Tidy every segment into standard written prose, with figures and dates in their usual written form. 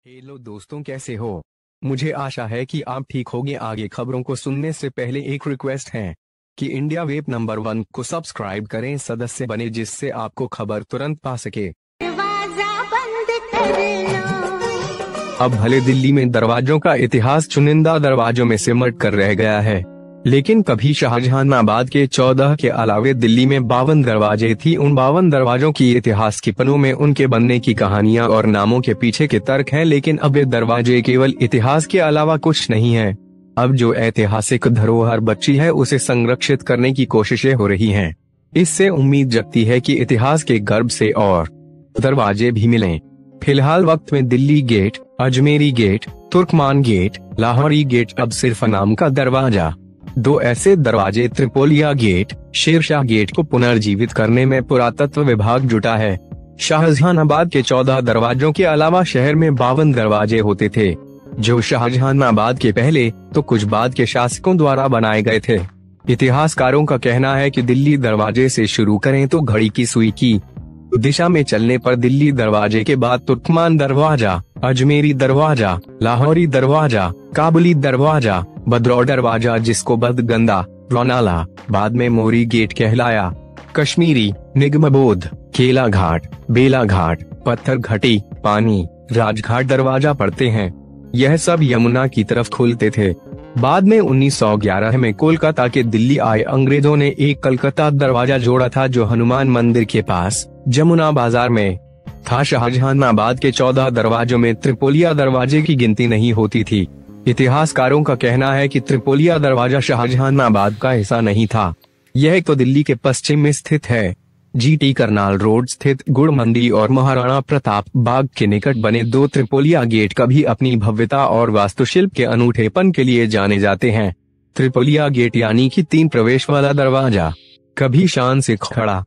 Hello दोस्तों, कैसे हो? मुझे आशा है कि आप ठीक होंगे। आगे खबरों को सुनने से पहले एक रिक्वेस्ट है कि इंडिया वेब नंबर 1 को सब्सक्राइब करें, सदस्य बने, जिससे आपको खबर तुरंत पा सके। दरवाजा बंद कर लो। अब भले दिल्ली में दरवाजों का इतिहास चुनिंदा दरवाजों में सिमट कर रह गया है, लेकिन कभी शाहजहानाबाद के 14 के अलावे दिल्ली में 52 दरवाजे थी। उन 52 दरवाजों की इतिहास की पन्नों में उनके बनने की कहानियां और नामों के पीछे के तर्क हैं, लेकिन अब ये दरवाजे केवल इतिहास के अलावा कुछ नहीं है। अब जो ऐतिहासिक धरोहर बची है उसे संरक्षित करने की कोशिशें हो रही हैं। इससे उम्मीद जगती है कि इतिहास के गर्भ से और दरवाजे भी मिलें। फिलहाल वक्त में Delhi gate, Ajmeri gate, Turkman gate, Lahori gate अब सिर्फ नाम का दरवाजा। दो ऐसे दरवाजे त्रिपोलिया गेट, शेरशाह गेट को पुनर्जीवित करने में पुरातत्व विभाग जुटा है। शाहजहानाबाद के 14 दरवाजों के अलावा शहर में 52 दरवाजे होते थे, जो शाहजहानाबाद के पहले तो कुछ बाद के शासकों द्वारा बनाए गए थे। इतिहासकारों का कहना है कि दिल्ली दरवाजे से शुरू करें तो घड़ी की सुई की दिशा में चलने पर दिल्ली दरवाजे के बाद तुर्कमान दरवाजा, अजमेरी दरवाजा, लाहौरी दरवाजा, काबुली दरवाजा, भद्रौर दरवाजा जिसको बदगंदा, रौनाला, बाद में मोरी गेट कहलाया, कश्मीरी, निगमबोध, केला घाट, बेला घाट, पत्थर घटी, पानी, राजघाट दरवाजा पड़ते हैं। यह सब यमुना की तरफ खुलते थे। बाद में 1911 में कोलकाता के दिल्ली आए अंग्रेजों ने एक कलकत्ता दरवाजा जोड़ा था, जो हनुमान मंदिर के पास जमुना बाजार में था। शाहजहानाबाद के 14 दरवाजों में त्रिपोलिया दरवाजे की गिनती नहीं होती थी। इतिहासकारों का कहना है कि त्रिपोलिया दरवाजा शाहजहानाबाद का हिस्सा नहीं था। यह तो दिल्ली के पश्चिम में स्थित है। जीटी करनाल रोड स्थित गुड़ मंडी और महाराणा प्रताप बाग के निकट बने दो त्रिपोलिया गेट कभी अपनी भव्यता और वास्तुशिल्प के अनूठेपन के लिए जाने जाते हैं। त्रिपोलिया गेट यानी कि 3 प्रवेश वाला दरवाजा कभी शान से खड़ा।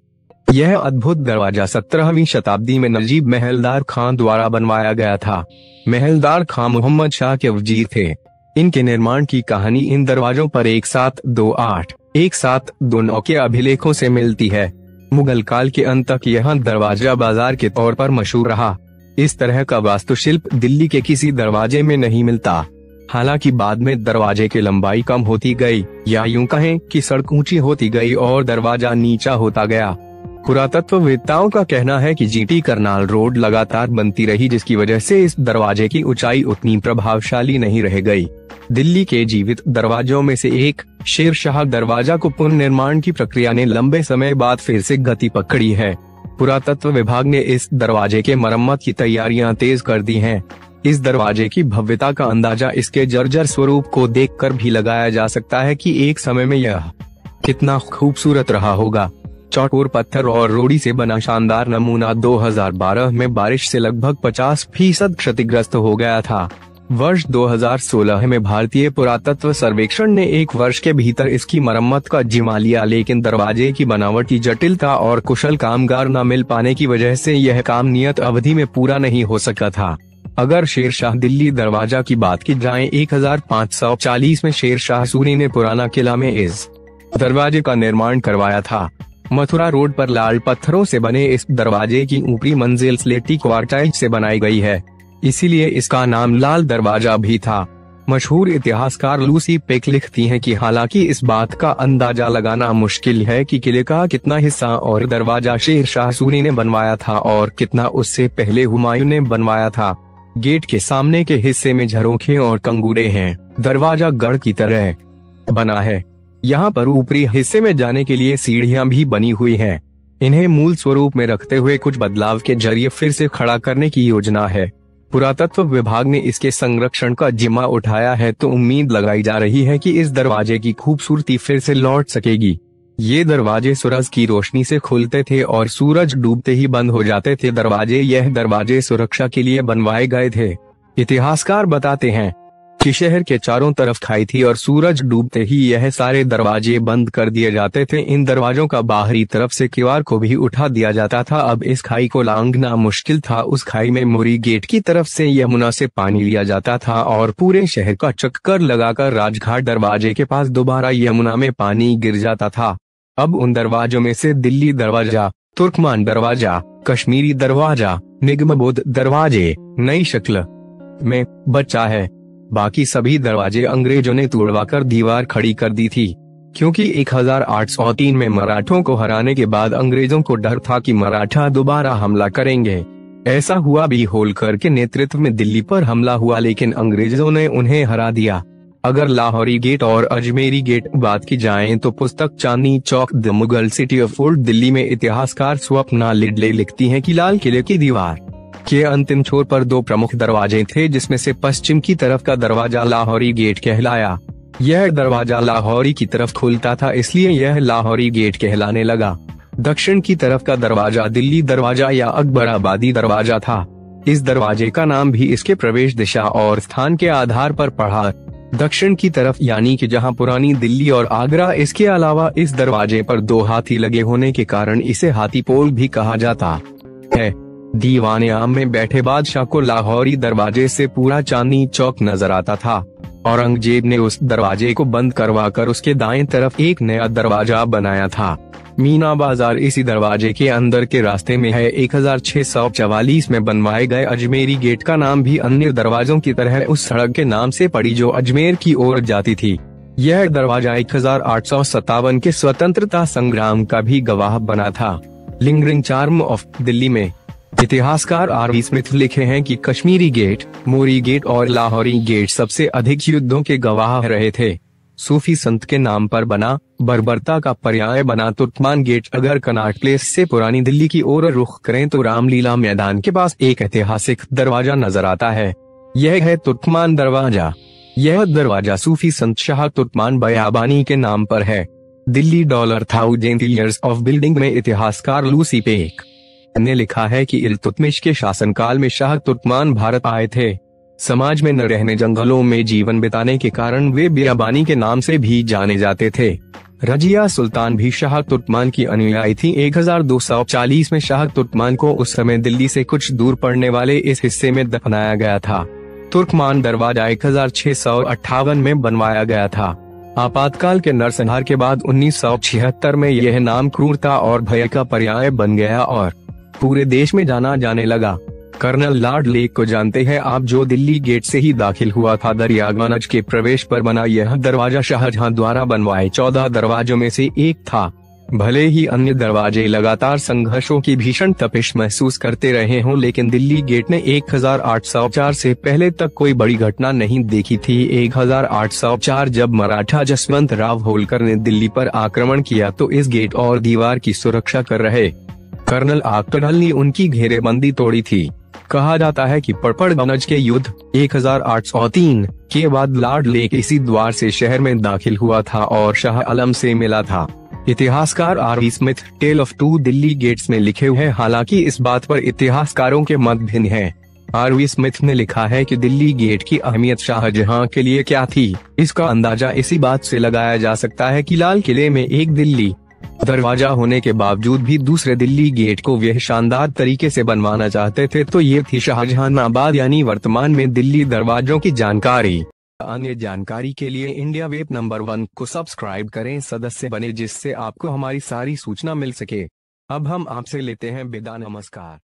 यह अद्भुत दरवाजा 17वीं शताब्दी में नजीब महलदार खां द्वारा बनवाया गया था। महलदार खां मोहम्मद शाह के वजीर थे। इनके निर्माण की कहानी इन दरवाजों पर 1728, 1729 के अभिलेखों से मिलती है। मुगल काल के अंत तक यह दरवाजा बाजार के तौर पर मशहूर रहा। इस तरह का वास्तुशिल्प दिल्ली के किसी दरवाजे में नहीं मिलता। हालांकि बाद में दरवाजे की लंबाई कम होती गई, या यूं कहें कि सड़क ऊंची होती गई और दरवाजा नीचा होता गया। पुरातत्ववेत्ताओं का कहना है कि जीटी करनाल रोड लगातार बनती रही, जिसकी वजह से इस दरवाजे की ऊंचाई उतनी प्रभावशाली नहीं रह गई। दिल्ली के जीवित दरवाजों में से एक शेरशाह दरवाजा को पुनर्निर्माण की प्रक्रिया ने लंबे समय बाद फिर से गति पकड़ी है। पुरातत्व विभाग ने इस दरवाजे के मरम्मत की तैयारियां तेज कर दी हैं। इस दरवाजे की भव्यता का अंदाजा इसके जर्जर स्वरूप को देखकर भी लगाया जा सकता है कि एक समय में यह कितना खूबसूरत रहा होगा। चौकोर पत्थर और रोड़ी से बना शानदार नमूना 2012 में बारिश से लगभग 50% क्षतिग्रस्त हो गया था। वर्ष 2016 में भारतीय पुरातत्व सर्वेक्षण ने 1 वर्ष के भीतर इसकी मरम्मत का जिम्मा लिया, लेकिन दरवाजे की बनावट की जटिलता और कुशल कामगार न मिल पाने की वजह से यह काम नियत अवधि में पूरा नहीं हो सका था। अगर शेरशाह दिल्ली दरवाजा की बात की जाए, 1540 में शेरशाह सूरी ने पुराना किला में इस दरवाजे का निर्माण करवाया था। मथुरा रोड पर लाल पत्थरों से बने इस दरवाजे की ऊपरी मंजिल स्लेटी क्वार्टाइज से बनाई गई है, इसीलिए इसका नाम लाल दरवाजा भी था। मशहूर इतिहासकार लूसी पेक लिखती हैं कि हालांकि इस बात का अंदाजा लगाना मुश्किल है कि किले का कितना हिस्सा और दरवाजा शेरशाह सूरी ने बनवाया था और कितना उससे पहले हुमायूं ने बनवाया था। गेट के सामने के हिस्से में झरोखे और कंगूरे हैं। दरवाजा गढ़ की तरह बना है। यहाँ पर ऊपरी हिस्से में जाने के लिए सीढ़ियां भी बनी हुई हैं। इन्हें मूल स्वरूप में रखते हुए कुछ बदलाव के जरिए फिर से खड़ा करने की योजना है। पुरातत्व विभाग ने इसके संरक्षण का जिम्मा उठाया है, तो उम्मीद लगाई जा रही है कि इस दरवाजे की खूबसूरती फिर से लौट सकेगी। ये दरवाजे सूरज की रोशनी से खुलते थे और सूरज डूबते ही बंद हो जाते थे। यह दरवाजे सुरक्षा के लिए बनवाए गए थे। इतिहासकार बताते हैं कि शहर के चारों तरफ खाई थी और सूरज डूबते ही यह सारे दरवाजे बंद कर दिए जाते थे। इन दरवाजों का बाहरी तरफ से किवाड़ को भी उठा दिया जाता था। अब इस खाई को लांघना मुश्किल था। उस खाई में मोरी गेट की तरफ से यमुना से पानी लिया जाता था और पूरे शहर का चक्कर लगाकर राजघाट दरवाजे के पास दोबारा यमुना में पानी गिर जाता था। अब उन दरवाजों में से दिल्ली दरवाजा, तुर्कमान दरवाजा, कश्मीरी दरवाजा, निगमबोध दरवाजे नई शक्ल में बचा है। बाकी सभी दरवाजे अंग्रेजों ने तोड़वाकर दीवार खड़ी कर दी थी, क्योंकि 1803 में मराठों को हराने के बाद अंग्रेजों को डर था कि मराठा दोबारा हमला करेंगे। ऐसा हुआ भी। होलकर के नेतृत्व में दिल्ली पर हमला हुआ, लेकिन अंग्रेजों ने उन्हें हरा दिया। अगर लाहौरी गेट और अजमेरी गेट बात की जाए तो पुस्तक Chandni Chowk the Mughal city of old Delhi में इतिहासकार स्वप्ना लिडले लिखती हैं कि लाल किले की दीवार के अंतिम छोर पर 2 प्रमुख दरवाजे थे, जिसमें से पश्चिम की तरफ का दरवाजा लाहौरी गेट कहलाया। यह दरवाजा लाहौरी की तरफ खुलता था, इसलिए यह लाहौरी गेट कहलाने लगा। दक्षिण की तरफ का दरवाजा दिल्ली दरवाजा या अकबराबादी दरवाजा था। इस दरवाजे का नाम भी इसके प्रवेश दिशा और स्थान के आधार पर पड़ा। दक्षिण की तरफ यानी कि जहां पुरानी दिल्ली और आगरा, इसके अलावा इस दरवाजे पर 2 हाथी लगे होने के कारण इसे हाथी पोल भी कहा जाता है। दीवाने आम में बैठे बादशाह को लाहौरी दरवाजे से पूरा चांदनी चौक नजर आता था। औरंगजेब ने उस दरवाजे को बंद करवाकर उसके दाएं तरफ एक नया दरवाजा बनाया था। मीना बाजार इसी दरवाजे के अंदर के रास्ते में है। 1644 में बनवाए गए अजमेरी गेट का नाम भी अन्य दरवाजों की तरह उस सड़क के नाम से पड़ी जो अजमेर की ओर जाती थी। यह दरवाजा 1857 के स्वतंत्रता संग्राम का भी गवाह बना था। लिंगरिंग चार्म ऑफ दिल्ली में इतिहासकार आर.वी. स्मिथ लिखे हैं कि कश्मीरी गेट, मोरी गेट और लाहौरी गेट सबसे अधिक युद्धों के गवाह रहे थे। सूफी संत के नाम पर बना, बर्बरता का पर्याय बना तुर्कमान गेट अगर कनॉट प्लेस से पुरानी दिल्ली की ओर रुख करें तो रामलीला मैदान के पास एक ऐतिहासिक दरवाजा नजर आता है। यह है तुर्कमान दरवाजा। यह दरवाजा सूफी संत शाह तुर्कमान बयाबानी के नाम पर है। दिल्ली $1000 ईयर्स ऑफ बिल्डिंग में इतिहासकार लूसी पेक ने लिखा है कि इल्तुतमिश के शासनकाल में शाह तुर्कमान भारत आए थे। समाज में न रहने, जंगलों में जीवन बिताने के कारण वे बियाबानी के नाम से भी जाने जाते थे। रजिया सुल्तान भी शाह तुर्कमान की अनुयायी थी। 1240 में शाह तुर्कमान को उस समय दिल्ली से कुछ दूर पड़ने वाले इस हिस्से में दफनाया गया था। तुर्कमान दरवाजा 1658 में बनवाया गया था। आपातकाल के नरसंहार के बाद 1976 में यह नाम क्रूरता और भय का पर्याय बन गया और पूरे देश में जाना जाने लगा। कर्नल लॉर्ड लेक को जानते हैं आप, जो दिल्ली गेट से ही दाखिल हुआ था। दरियागंज के प्रवेश पर बना यह दरवाजा शाहजहां द्वारा बनवाए 14 दरवाजों में से एक था। भले ही अन्य दरवाजे लगातार संघर्षों की भीषण तपिश महसूस करते रहे हों, लेकिन दिल्ली गेट ने 1804 से पहले तक कोई बड़ी घटना नहीं देखी थी। 1804 जब मराठा जसवंत राव होलकर ने दिल्ली पर आक्रमण किया तो इस गेट और दीवार की सुरक्षा कर रहे कर्नल आक्टनल ने उनकी घेरेबंदी तोड़ी थी। कहा जाता है कि पड़पड़गंज के युद्ध 1803 के बाद लॉर्ड लेक इसी द्वार से शहर में दाखिल हुआ था और शाह आलम से मिला था। इतिहासकार R V. Smith tale of 2 Delhi gates में लिखे हुए हैं। हालांकि इस बात पर इतिहासकारों के मत भिन्न हैं। आर.वी. स्मिथ ने लिखा है कि दिल्ली गेट की अहमियत शाहजहां के लिए क्या थी, इसका अंदाजा इसी बात से लगाया जा सकता है कि लाल किले में एक दिल्ली दरवाजा होने के बावजूद भी दूसरे दिल्ली गेट को वह शानदार तरीके से बनवाना चाहते थे। तो ये थी शाहजहानाबाद यानी वर्तमान में दिल्ली दरवाजों की जानकारी। अन्य जानकारी के लिए इंडिया वेब नंबर 1 को सब्सक्राइब करें, सदस्य बने, जिससे आपको हमारी सारी सूचना मिल सके। अब हम आपसे लेते हैं विदा। नमस्कार।